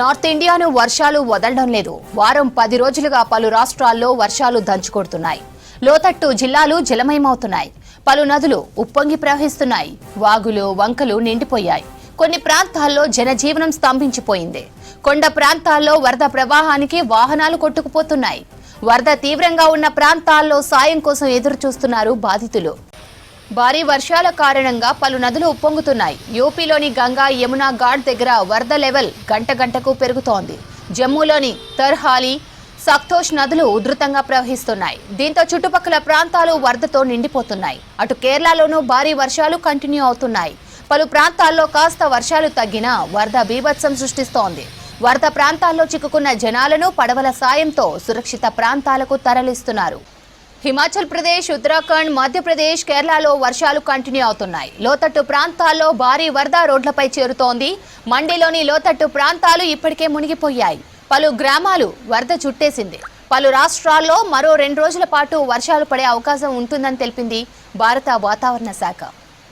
North ఇండియాను వర్షాలు వదలడం లేదు. వారం 10 రోజులుగా పలు రాష్ట్రాల్లో వర్షాలు దంచుకొడుతున్నాయి. లోతట్టు జిల్లాలు జలమయమవుతున్నాయి. పలు నదులు ఉప్పొంగి ప్రవహిస్తున్నాయి. వాగులు వంకలు నిండిపోయాయి. కొన్ని ప్రాంతాల్లో జనజీవనం స్తంభించిపోయింది. కొండ ప్రాంతాల్లో వరద ప్రవాహానికి వాహనాలు కొట్టుకుపోతున్నాయి. వరద తీవ్రంగా ఉన్న ప్రాంతాల్లో సాయం కోసం ఎదురు చూస్తున్నారు బాధితులు. భారీ వర్షాల కారణంగా పలు నదులు ఉప్పొంగుతున్నాయి. యూపీలోని గంగా యమునా ఘాట్ దగ్గర వరద లెవెల్ గంటకు పెరుగుతోంది. జమ్మూలోని తర్హాలి, సక్తోష్ నదులు ఉధృతంగా ప్రవహిస్తున్నాయి. దీంతో చుట్టుపక్కల ప్రాంతాలు వరదతో నిండిపోతున్నాయి. అటు కేరళలోనూ భారీ వర్షాలు కంటిన్యూ అవుతున్నాయి. పలు ప్రాంతాల్లో కాస్త వర్షాలు తగ్గినా వరద బీభత్సం సృష్టిస్తోంది. వరద ప్రాంతాల్లో చిక్కుకున్న జనాలను పడవల సాయంతో సురక్షిత ప్రాంతాలకు తరలిస్తున్నారు. హిమాచల్ ప్రదేశ్, ఉత్తరాఖండ్, మధ్యప్రదేశ్, కేరళలో వర్షాలు కంటిన్యూ అవుతున్నాయి. లోతట్టు ప్రాంతాల్లో భారీ వరద రోడ్లపై చేరుతోంది. మండిలోని లోతట్టు ప్రాంతాలు ఇప్పటికే మునిగిపోయాయి. పలు గ్రామాలు వరద చుట్టేసింది. పలు రాష్ట్రాల్లో మరో 2 రోజుల పాటు వర్షాలు పడే అవకాశం ఉంటుందని తెలిపింది భారత వాతావరణ శాఖ.